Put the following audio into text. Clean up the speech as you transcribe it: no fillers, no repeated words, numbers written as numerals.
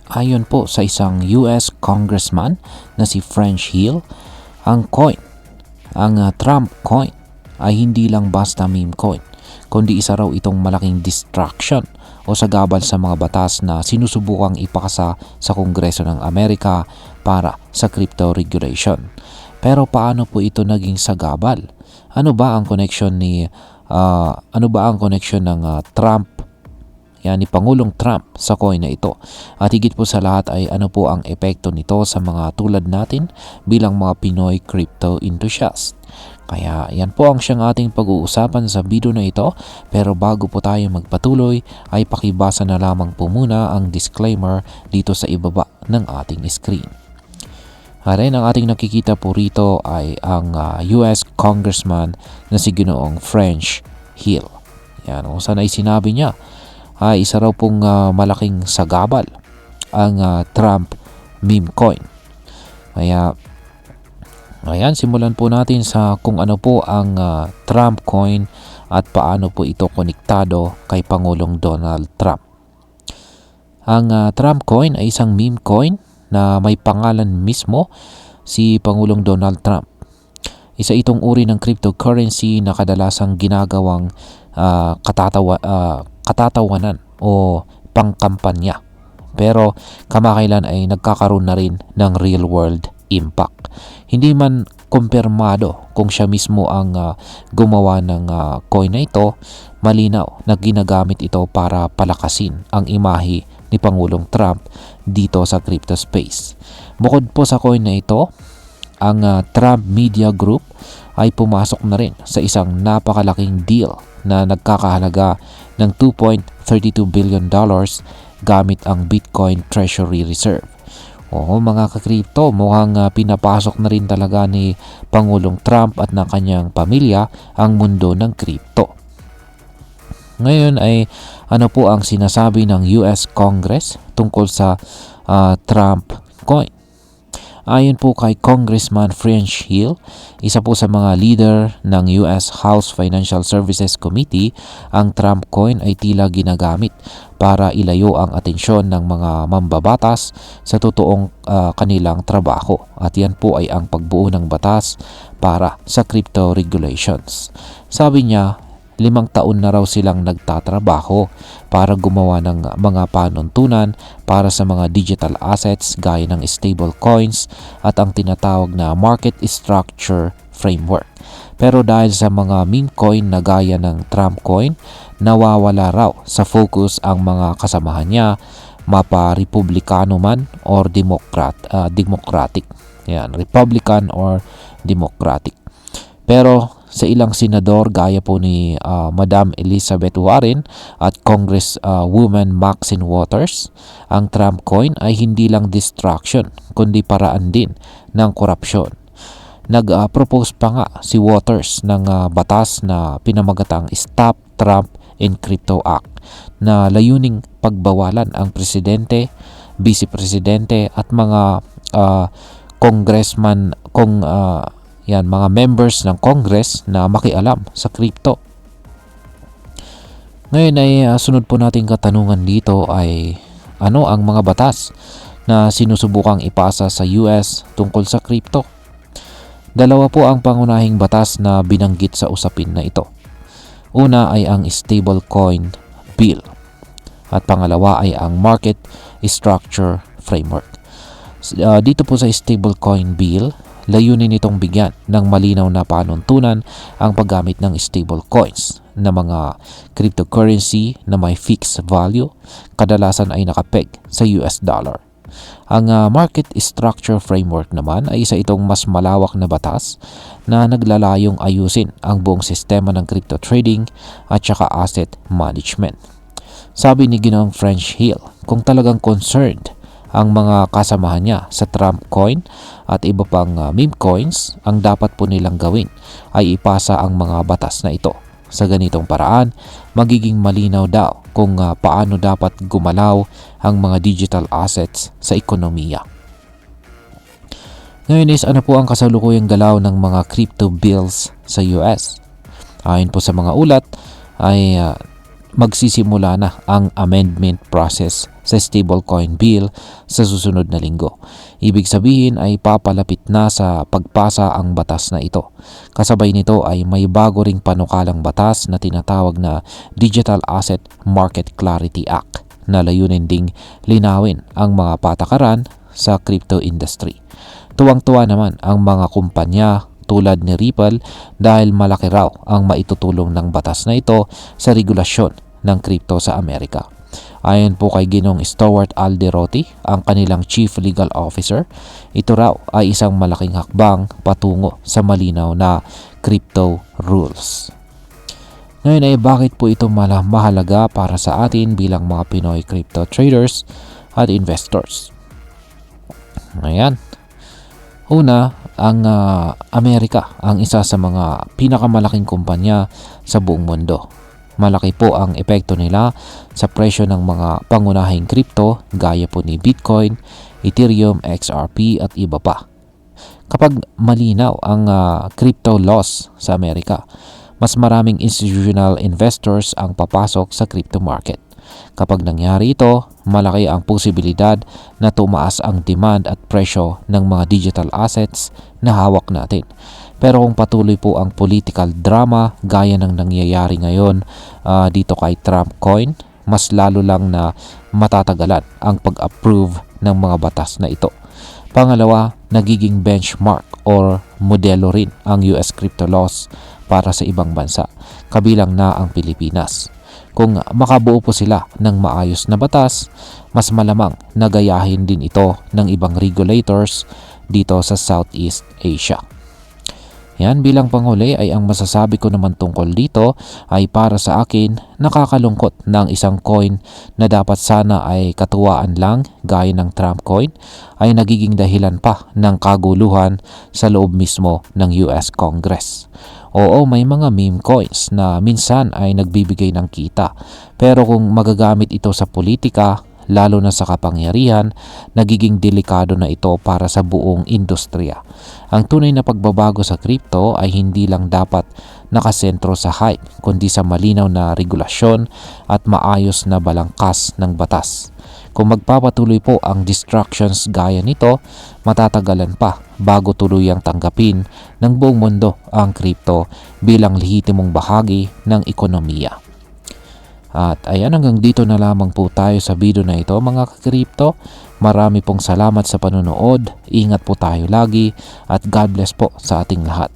Ayon po sa isang US congressman na si French Hill, ang Trump coin ay hindi lang basta meme coin, kundi isa raw itong malaking distraction o sagabal sa mga batas na sinusubukang ipakasa sa Kongreso ng Amerika para sa crypto regulation. Pero paano po ito naging sagabal? Ano ba ang connection ng Trump, yan ni Pangulong Trump sa coin na ito? At higit po sa lahat ay ano po ang epekto nito sa mga tulad natin bilang mga Pinoy crypto enthusiast? Kaya yan po ang siyang ating pag-uusapan sa video na ito. Pero bago po tayo magpatuloy ay pakibasa na lamang po muna ang disclaimer dito sa ibaba ng ating screen. Ang ating nakikita po rito ay ang US Congressman na si Ginoong French Hill. Yan, kung saan ay sinabi niya ay isa raw pong malaking sagabal ang Trump meme coin. Kaya ayan, simulan po natin sa kung ano po ang Trump coin at paano po ito konektado kay Pangulong Donald Trump. Ang Trump coin ay isang meme coin na may pangalan mismo si Pangulong Donald Trump. Isa itong uri ng cryptocurrency na kadalasang ginagawang katatawanan o pangkampanya. Pero kamakailan ay nagkakaroon na rin ng real world impact. Hindi man kumpirmado kung siya mismo ang gumawa ng coin na ito, malinaw na ginagamit ito para palakasin ang imahe ni Pangulong Trump dito sa crypto space. Bukod po sa coin na ito, ang Trump Media Group ay pumasok na rin sa isang napakalaking deal na nagkakahalaga ng $2.32 billion gamit ang Bitcoin Treasury Reserve. Oo mga ka-crypto, mukhang pinapasok na rin talaga ni Pangulong Trump at ng kanyang pamilya ang mundo ng crypto. Ngayon ay ano po ang sinasabi ng US Congress tungkol sa Trump coin? Ayon po kay Congressman French Hill, isa po sa mga leader ng US House Financial Services Committee, ang Trump coin ay tila ginagamit para ilayo ang atensyon ng mga mambabatas sa totoong kanilang trabaho. At yan po ay ang pagbuo ng batas para sa crypto regulations. Sabi niya, 5 taon na raw silang nagtatrabaho para gumawa ng mga panuntunan para sa mga digital assets gaya ng stable coins at ang tinatawag na market structure framework. Pero dahil sa mga meme coin na gaya ng Trump coin, nawawala raw sa focus ang mga kasamahan niya, mapa-republikano man or democratic. Yan, Republican or Democratic. Pero sa ilang senador gaya po ni Madam Elizabeth Warren at Congresswoman Maxine Waters, ang Trump coin ay hindi lang distraction kundi paraan din ng korupsyon. Nag-propose pa nga si Waters ng batas na pinamagatang Stop Trump and Crypto Act na layuning pagbawalan ang presidente, vice-presidente at mga congressman mga members ng Congress na makialam sa crypto. Ngayon ay sunod po nating katanungan dito ay ano ang mga batas na sinusubukang ipasa sa US tungkol sa crypto? 2 po ang pangunahing batas na binanggit sa usapin na ito. Una ay ang Stablecoin Bill at pangalawa ay ang Market Structure Framework. Dito po sa Stablecoin Bill, layunin nitong bigyan ng malinaw na panuntunan ang paggamit ng stable coins na mga cryptocurrency na may fixed value, kadalasan ay nakapeg sa US dollar. Ang Market Structure Framework naman ay isa itong mas malawak na batas na naglalayong ayusin ang buong sistema ng crypto trading at saka asset management. Sabi ni Ginoong French Hill, kung talagang concerned ang mga kasamahan niya sa Trump coin at iba pang meme coins, ang dapat po nilang gawin ay ipasa ang mga batas na ito. Sa ganitong paraan, magiging malinaw daw kung paano dapat gumalaw ang mga digital assets sa ekonomiya. Ngayon is ano po ang kasalukuyang galaw ng mga crypto bills sa US? Ayon po sa mga ulat ay magsisimula na ang amendment process sa stablecoin bill sa susunod na linggo. Ibig sabihin ay papalapit na sa pagpasa ang batas na ito. Kasabay nito ay may bago ring panukalang batas na tinatawag na Digital Asset Market Clarity Act na layunin ding linawin ang mga patakaran sa crypto industry. Tuwang-tuwa naman ang mga kumpanya tulad ni Ripple dahil malaki raw ang maitutulong ng batas na ito sa regulasyon ng crypto sa Amerika. Ayon po kay Ginong Stuart Alderoty, ang kanilang Chief Legal Officer, ito raw ay isang malaking hakbang patungo sa malinaw na crypto rules. Ngayon ay bakit po ito mahalaga para sa atin bilang mga Pinoy crypto traders at investors? Ayan. Una, ang Amerika ang isa sa mga pinakamalaking kumpanya sa buong mundo. Malaki po ang epekto nila sa presyo ng mga pangunahing crypto gaya po ni Bitcoin, Ethereum, XRP at iba pa. Kapag malinaw ang crypto laws sa Amerika, mas maraming institutional investors ang papasok sa crypto market. Kapag nangyari ito, malaki ang posibilidad na tumaas ang demand at presyo ng mga digital assets na hawak natin. Pero kung patuloy po ang political drama gaya ng nangyayari ngayon dito kay Trump Coin, mas lalo lang na matatagalan ang pag-approve ng mga batas na ito. Pangalawa, nagiging benchmark or modelo rin ang US crypto laws para sa ibang bansa, kabilang na ang Pilipinas. Kung makabuo po sila ng maayos na batas, mas malamang nagayahin din ito ng ibang regulators dito sa Southeast Asia. Yan, bilang panghuli ay ang masasabi ko naman tungkol dito ay para sa akin nakakalungkot ng isang coin na dapat sana ay katuwaan lang gaya ng Trump coin ay nagiging dahilan pa ng kaguluhan sa loob mismo ng US Congress. Oo, may mga meme coins na minsan ay nagbibigay ng kita, pero kung magagamit ito sa politika, lalo na sa kapangyarihan, nagiging delikado na ito para sa buong industriya. Ang tunay na pagbabago sa crypto ay hindi lang dapat nakasentro sa hype, kundi sa malinaw na regulasyon at maayos na balangkas ng batas. Kung magpapatuloy po ang distractions gaya nito, matatagalan pa bago tuluyang tanggapin ng buong mundo ang crypto bilang lehitimong bahagi ng ekonomiya. At ayan, hanggang dito na lamang po tayo sa video na ito mga ka-crypto. Marami pong salamat sa panonood. Ingat po tayo lagi at God bless po sa ating lahat.